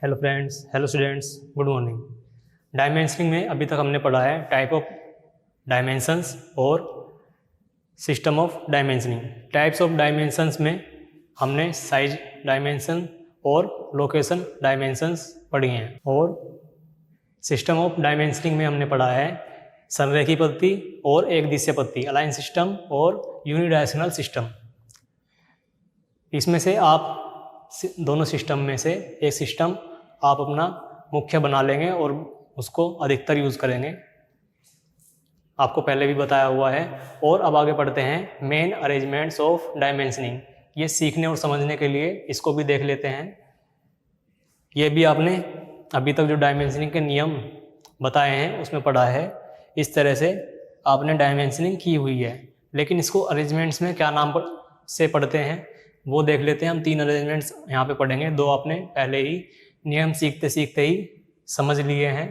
Hello friends, hello students, good morning. Dimensioning में अभी तक हमने पढ़ा है टाइप ऑफ डायमेंशंस और system of dimensioning. Types of dimensions में हमने साइज डायमेंशन और लोकेशन डायमेंशंस पढ़ी हैं, और सिस्टम ऑफ डायमेंशनिंग में हमने पढ़ा है संरेखी पद्धति और एक दिशीय पद्धति, अलाइन सिस्टम और यूनिडायरेक्शनल सिस्टम। इसमें से आप दोनों सिस्टम में से एक सिस्टम आप अपना मुख्य बना लेंगे और उसको अधिकतर यूज़ करेंगे, आपको पहले भी बताया हुआ है। और अब आगे बढ़ते हैं मेन अरेंजमेंट्स ऑफ डायमेंशनिंग। ये सीखने और समझने के लिए इसको भी देख लेते हैं। ये भी आपने अभी तक जो डायमेंशनिंग के नियम बताए हैं उसमें पढ़ा है। इस तरह से आपने डायमेंशनिंग की हुई है, लेकिन इसको अरेंजमेंट्स में क्या नाम से पढ़ते हैं वो देख लेते हैं। हम 3 अरेंजमेंट्स यहाँ पे पढ़ेंगे, 2 आपने पहले ही नियम सीखते सीखते ही समझ लिए हैं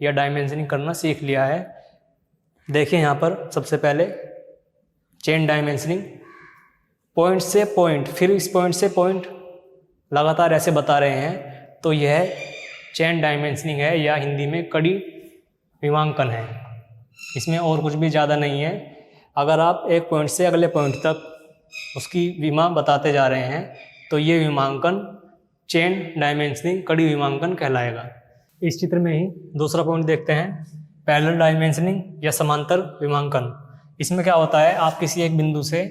या डायमेंशनिंग करना सीख लिया है। देखिए यहाँ पर सबसे पहले चेन डायमेंशनिंग, पॉइंट से पॉइंट, फिर इस पॉइंट से पॉइंट लगातार ऐसे बता रहे हैं, तो यह चेन डायमेंशनिंग है या हिंदी में कड़ी विमांकन है। इसमें और कुछ भी ज़्यादा नहीं है। अगर आप एक पॉइंट से अगले पॉइंट तक उसकी विमा बताते जा रहे हैं तो ये विमांकन चेन डायमेंशनिंग, कड़ी विमांकन कहलाएगा। इस चित्र में ही दूसरा पॉइंट देखते हैं, पैरेलल डायमेंशनिंग या समांतर विमांकन। इसमें क्या होता है, आप किसी एक बिंदु से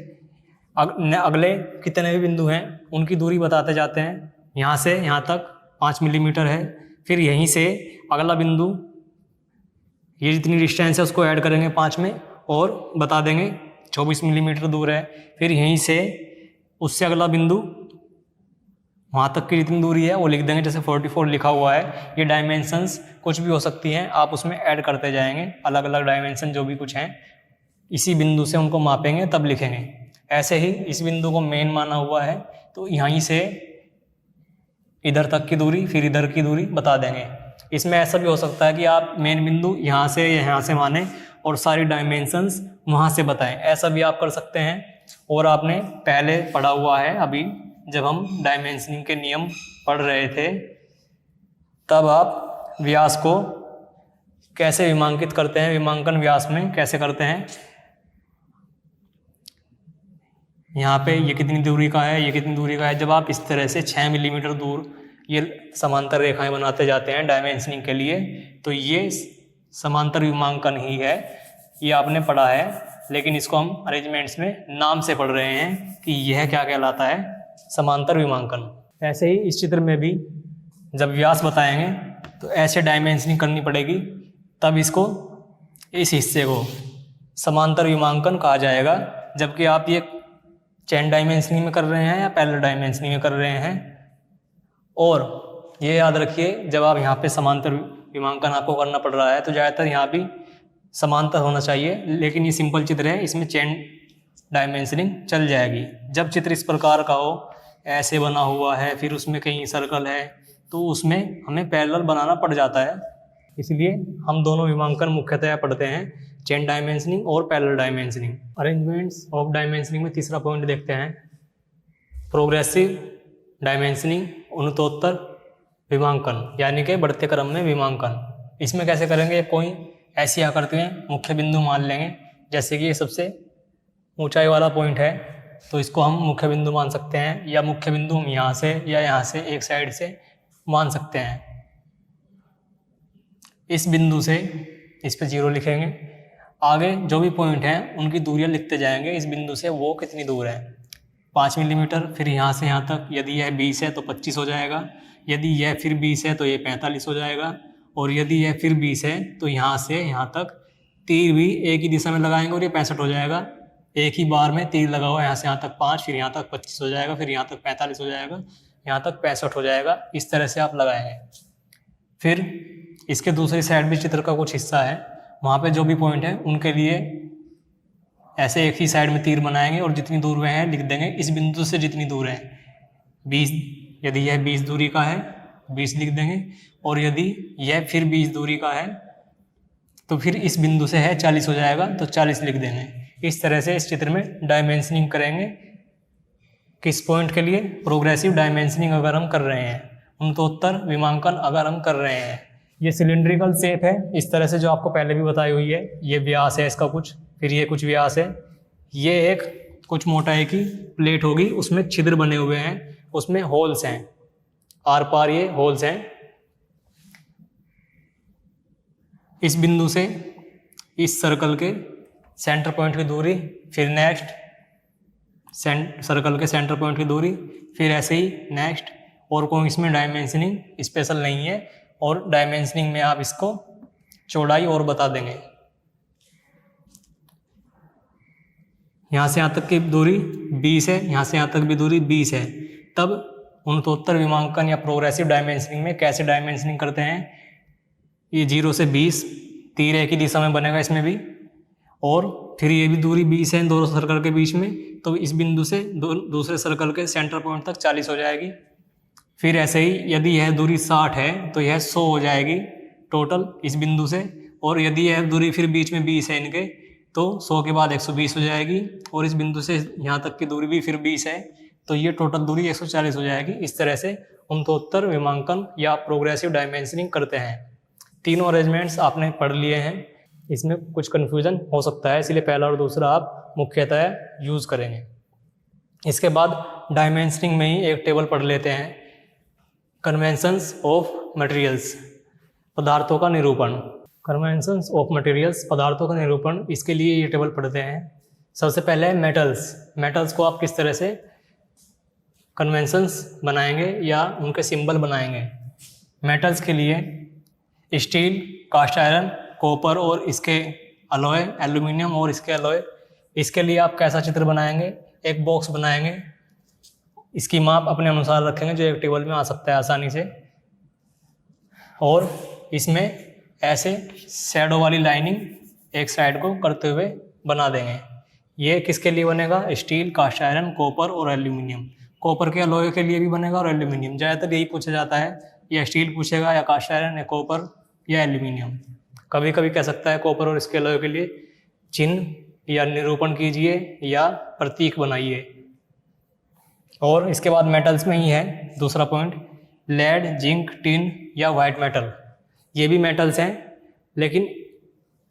अगले कितने भी बिंदु हैं उनकी दूरी बताते जाते हैं। यहाँ से यहाँ तक 5 मिलीमीटर है, फिर यहीं से अगला बिंदु, ये जितनी डिस्टेंस है उसको ऐड करेंगे 5 में और बता देंगे 24 मिलीमीटर दूर है। फिर यहीं से उससे अगला बिंदु वहाँ तक की जितनी दूरी है वो लिख देंगे, जैसे 44 लिखा हुआ है। ये डायमेंशंस कुछ भी हो सकती हैं, आप उसमें ऐड करते जाएंगे। अलग अलग डायमेंशन जो भी कुछ हैं इसी बिंदु से उनको मापेंगे तब लिखेंगे। ऐसे ही इस बिंदु को मेन माना हुआ है तो यहीं से इधर तक की दूरी, फिर इधर की दूरी बता देंगे। इसमें ऐसा भी हो सकता है कि आप मेन बिंदु यहाँ से या यहाँ से माने और सारी डायमेंशंस वहाँ से बताएं, ऐसा भी आप कर सकते हैं। और आपने पहले पढ़ा हुआ है, अभी जब हम डायमेंशनिंग के नियम पढ़ रहे थे तब आप व्यास को कैसे विमांकित करते हैं, विमांकन व्यास में कैसे करते हैं। यहाँ पे ये कितनी दूरी का है, ये कितनी दूरी का है। जब आप इस तरह से 6 मिलीमीटर दूर ये समांतर रेखाएं बनाते जाते हैं डायमेंशनिंग के लिए, तो ये समांतर विमांकन ही है। ये आपने पढ़ा है, लेकिन इसको हम अरेंजमेंट्स में नाम से पढ़ रहे हैं कि यह क्या कहलाता है, समांतर विमांकन। ऐसे ही इस चित्र में भी जब व्यास बताएंगे तो ऐसे डायमेंशनिंग करनी पड़ेगी, तब इसको, इस हिस्से को समांतर विमांकन कहा जाएगा। जबकि आप ये चेन डायमेंशनिंग में कर रहे हैं या पैरेलल डायमेंशनिंग में कर रहे हैं। और ये याद रखिए, जब आप यहाँ पे समांतर विमांकन आपको करना पड़ रहा है तो ज़्यादातर यहाँ भी समांतर होना चाहिए, लेकिन ये सिंपल चित्र है, इसमें चेन डायमेंशनिंग चल जाएगी। जब चित्र इस प्रकार का हो, ऐसे बना हुआ है, फिर उसमें कहीं सर्कल है, तो उसमें हमें पैरेलल बनाना पड़ जाता है। इसलिए हम दोनों विमांकन मुख्यतः पढ़ते हैं, चेन डायमेंशनिंग और parallel dimensioning. Arrangements of dimensioning में तीसरा पॉइंट देखते हैं, प्रोग्रेसिव डायमेंशनिंग, उन्नतोत्तर विमांकन, यानी कि बढ़ते क्रम में विमांकन। इसमें कैसे करेंगे, कोई ऐसी आकृति में मुख्य बिंदु मान लेंगे, जैसे कि ये सबसे ऊंचाई वाला पॉइंट है तो इसको हम मुख्य बिंदु मान सकते हैं, या मुख्य बिंदु हम यहाँ से या यहाँ से एक साइड से मान सकते हैं। इस बिंदु से इस पे 0 लिखेंगे। आगे जो भी पॉइंट हैं उनकी दूरियां लिखते जाएंगे, इस बिंदु से वो कितनी दूर है, 5 मिलीमीटर। फिर यहाँ से यहाँ तक यदि यह 20 है तो 25 हो जाएगा, यदि यह फिर 20 है तो ये 45 हो जाएगा, और यदि यह फिर 20 है तो यहाँ से यहाँ तक तीर भी एक ही दिशा में लगाएंगे और ये 65 हो जाएगा। एक ही बार में तीर लगा हुआ, यहाँ से यहाँ तक 5, फिर यहाँ तक 25 हो जाएगा, फिर यहाँ तक 45 हो जाएगा, यहाँ तक 65 हो जाएगा। इस तरह से आप लगाएंगे। फिर इसके दूसरी साइड भी चित्र का कुछ हिस्सा है, वहाँ पे जो भी पॉइंट है उनके लिए ऐसे एक ही साइड में तीर बनाएंगे और जितनी दूर में है लिख देंगे, इस बिंदु से जितनी दूर है 20, यदि यह 20 दूरी का है 20 लिख देंगे, और यदि यह फिर 20 दूरी का है तो फिर इस बिंदु से है 40 हो जाएगा तो 40 लिख देंगे। इस तरह से इस चित्र में डायमेंशनिंग करेंगे। किस पॉइंट के लिए, प्रोग्रेसिव डायमेंशनिंग अगर हम कर रहे हैं। उत्तरोत्तर विमांकन अगर हम कर रहे हैं। ये सिलिंड्रिकल शेप है इस तरह से, जो आपको पहले भी बताई हुई है। ये व्यास है इसका कुछ, फिर ये कुछ व्यास है। ये एक कुछ मोटाई की प्लेट होगी, उसमें छिद्र बने हुए हैं, उसमें होल्स हैं, आर पार ये होल्स हैं। इस बिंदु से इस सर्कल के सेंटर पॉइंट की दूरी, फिर नेक्स्ट सर्कल के सेंटर पॉइंट की दूरी, फिर ऐसे ही नेक्स्ट। और कोई इसमें डायमेंशनिंग स्पेशल नहीं है, और डायमेंशनिंग में आप इसको चौड़ाई और बता देंगे। यहाँ से यहाँ तक की दूरी 20 है, यहाँ से यहाँ तक भी दूरी 20 है। तब उत्तरोत्तर विमांकन या प्रोग्रेसिव डायमेंशनिंग में कैसे डायमेंशनिंग करते हैं? ये 0 से 20 तीर एक ही दिशा में बनेगा इसमें भी, और फिर ये भी दूरी 20 है दोनों सर्कल के बीच में, तो इस बिंदु से दूसरे सर्कल के सेंटर पॉइंट तक 40 हो जाएगी। फिर ऐसे ही यदि यह दूरी 60 है तो यह 100 हो जाएगी टोटल इस बिंदु से, और यदि यह दूरी फिर बीच में 20 है इनके, तो 100 के बाद 120 हो जाएगी, और इस बिंदु से यहाँ तक की दूरी भी फिर 20 है, तो ये टोटल दूरी 140 हो जाएगी। इस तरह से उत्तरोत्तर विमांकन या प्रोग्रेसिव डायमेंशनिंग करते हैं। तीनों अरेंजमेंट्स आपने पढ़ लिए हैं, इसमें कुछ कन्फ्यूजन हो सकता है, इसलिए पहला और दूसरा आप मुख्यतः यूज़ करेंगे। इसके बाद डायमेंशनिंग में ही एक टेबल पढ़ लेते हैं, कन्वेंशंस ऑफ मटेरियल्स, पदार्थों का निरूपण। कन्वेंशंस ऑफ मटेरियल्स, पदार्थों का निरूपण, इसके लिए ये टेबल पढ़ते हैं। सबसे पहले मेटल्स को आप किस तरह से कन्वेंशंस बनाएंगे या उनके सिंबल बनाएंगे। मेटल्स के लिए स्टील, कास्ट आयरन, कॉपर और इसके अलॉय, एल्यूमिनियम और इसके अलॉय, इसके लिए आप कैसा चित्र बनाएंगे? एक बॉक्स बनाएंगे, इसकी माप अपने अनुसार रखेंगे जो एक टेबल में आ सकता है आसानी से, और इसमें ऐसे शैडो वाली लाइनिंग एक साइड को करते हुए बना देंगे। ये किसके लिए बनेगा? स्टील, कास्ट आयरन, कॉपर और एल्यूमिनियम। कॉपर के अलॉय के लिए भी बनेगा और एल्यूमिनियम, ज़्यादातर यही पूछा जाता है, या स्टील पूछेगा या कास्ट आयरन या कॉपर या एल्यूमिनियम। कभी कभी कह सकता है कॉपर और इसके अलॉय के लिए चिन्ह या निरूपण कीजिए या प्रतीक बनाइए। और इसके बाद मेटल्स में ही है दूसरा पॉइंट, लेड, जिंक, टिन या वाइट मेटल। ये भी मेटल्स हैं, लेकिन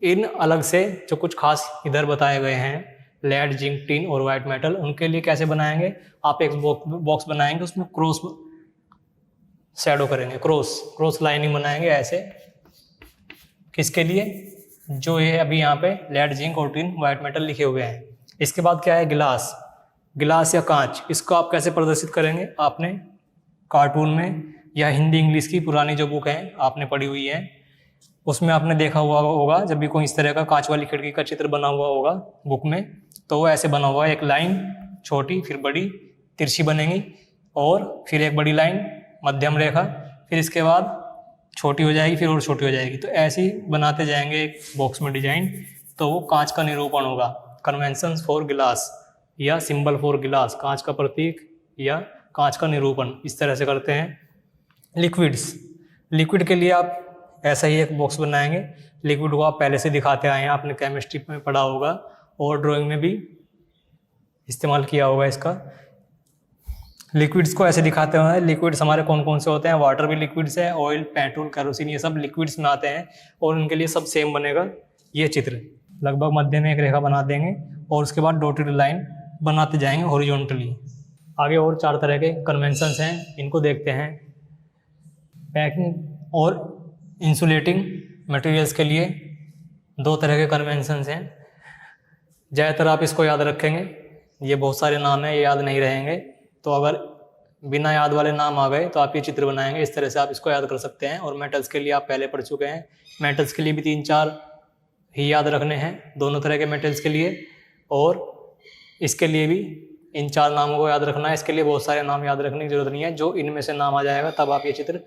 इन अलग से जो कुछ खास इधर बताए गए हैं, लेड, जिंक, टिन और वाइट मेटल, उनके लिए कैसे बनाएंगे? आप एक बॉक्स बनाएंगे, उसमें क्रॉस शैडो करेंगे, क्रॉस लाइनिंग बनाएंगे ऐसे। किसके लिए? जो ये अभी यहाँ पे लेड, जिंक और टिन, वाइट मेटल लिखे हुए हैं। इसके बाद क्या है? गिलास या कांच, इसको आप कैसे प्रदर्शित करेंगे? आपने कार्टून में या हिंदी इंग्लिश की पुरानी जो बुक है आपने पढ़ी हुई है, उसमें आपने देखा हुआ होगा, जब भी कोई इस तरह का कांच वाली खिड़की का चित्र बना हुआ होगा बुक में, तो वो ऐसे बना हुआ है, एक लाइन छोटी फिर बड़ी तिरछी बनेगी, और फिर एक बड़ी लाइन मध्यम रेखा, फिर इसके बाद छोटी हो जाएगी, फिर और छोटी हो जाएगी। तो ऐसे ही बनाते जाएंगे एक बॉक्स में डिजाइन, तो वो कांच का निरूपण होगा। कन्वेंशंस फॉर गिलास या सिंबल फॉर गिलास, कांच का प्रतीक या कांच का निरूपण, इस तरह से करते हैं। लिक्विड के लिए आप ऐसा ही एक बॉक्स बनाएंगे। लिक्विड को आप पहले से दिखाते आए हैं, आपने केमिस्ट्री में पढ़ा होगा और ड्राइंग में भी इस्तेमाल किया होगा इसका। लिक्विड्स को ऐसे दिखाते हैं। लिक्विड्स हमारे कौन कौन से होते हैं? वाटर भी लिक्विड्स है, ऑयल, पेट्रोल, केरोसिन, ये सब लिक्विड्स में आते हैं, और उनके लिए सब सेम बनेगा। ये चित्र लगभग मध्य में एक रेखा बना देंगे, और उसके बाद डॉटेड लाइन बनाते जाएंगे हॉरिजॉन्टली। आगे और 4 तरह के कन्वेंशंस हैं, इनको देखते हैं। पैकिंग और इंसुलेटिंग मटेरियल्स के लिए 2 तरह के कन्वेंशंस हैं। ज़्यादातर आप इसको याद रखेंगे, ये बहुत सारे नाम हैं, ये याद नहीं रहेंगे, तो अगर बिना याद वाले नाम आ गए तो आप ये चित्र बनाएंगे, इस तरह से आप इसको याद कर सकते हैं। और मेटल्स के लिए आप पहले पढ़ चुके हैं, मेटल्स के लिए भी 3-4 ही याद रखने हैं, दोनों तरह के मेटल्स के लिए, और इसके लिए भी इन 4 नामों को याद रखना है। इसके लिए बहुत सारे नाम याद रखने की जरूरत नहीं है, जो इनमें से नाम आ जाएगा तब आप ये चित्र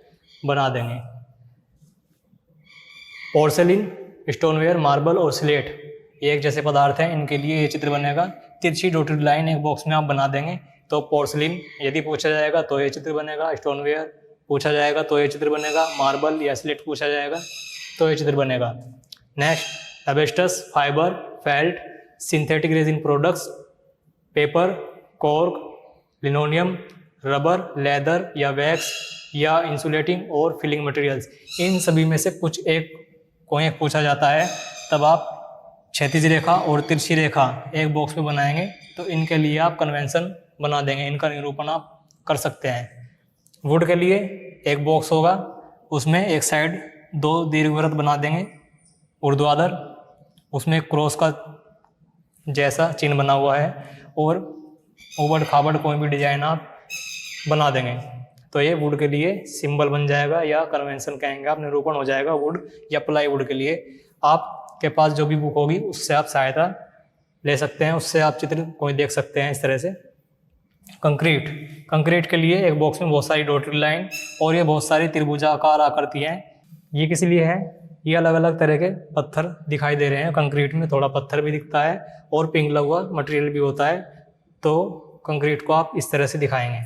बना देंगे। पोर्सेलिन, स्टोनवेयर, मार्बल और स्लेट, ये एक जैसे पदार्थ हैं, इनके लिए ये चित्र बनेगा। तिरछी डॉटेड लाइन एक बॉक्स में आप बना देंगे, तो पोर्सलिन यदि पूछा जाएगा तो ये चित्र बनेगा, स्टोनवेयर पूछा जाएगा तो ये चित्र बनेगा, मार्बल या स्लेट पूछा जाएगा तो ये चित्र बनेगा। Next, asbestos, fibre, felt, synthetic resin products, paper, cork, linoleum, rubber, leather या वैक्स या इंसुलेटिंग और फिलिंग मटेरियल्स, इन सभी में से कोई एक पूछा जाता है, तब आप क्षैतिज रेखा और तिरछी रेखा एक बॉक्स में बनाएंगे तो इनके लिए आप कन्वेंशन बना देंगे, इनका निरूपण आप कर सकते हैं। वुड के लिए एक बॉक्स होगा, उसमें एक साइड 2 दीर्घवृत्त बना देंगे ऊर्ध्वाधर, उसमें क्रॉस का जैसा चिन्ह बना हुआ है और ऊबड़ खाबड़ कोई भी डिजाइन आप बना देंगे तो ये वुड के लिए सिंबल बन जाएगा या कन्वेंशन कहेंगे आप, निरूपण हो जाएगा वुड या प्लाईवुड के लिए। आपके पास जो भी बुक होगी उससे आप सहायता ले सकते हैं, उससे आप चित्र कोई देख सकते हैं इस तरह से। कंक्रीट के लिए एक बॉक्स में बहुत सारी डॉटेड लाइन और ये बहुत सारी त्रिभुजाकार आकृतियाँ हैं। ये किस लिए है? ये अलग अलग तरह के पत्थर दिखाई दे रहे हैं। कंक्रीट में थोड़ा पत्थर भी दिखता है और पिघला हुआ मटेरियल भी होता है, तो कंक्रीट को आप इस तरह से दिखाएंगे।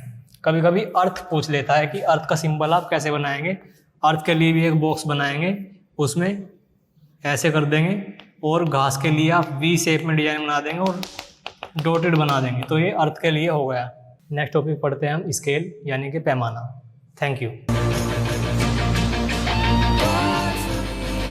कभी कभी अर्थ पूछ लेता है कि अर्थ का सिंबल आप कैसे बनाएंगे। अर्थ के लिए भी एक बॉक्स बनाएंगे, उसमें ऐसे कर देंगे और घास के लिए आप वी शेप में डिजाइन बना देंगे और डॉटेड बना देंगे, तो ये अर्थ के लिए हो गया। नेक्स्ट टॉपिक पढ़ते हैं हम स्केल यानी कि पैमाना। Thank you.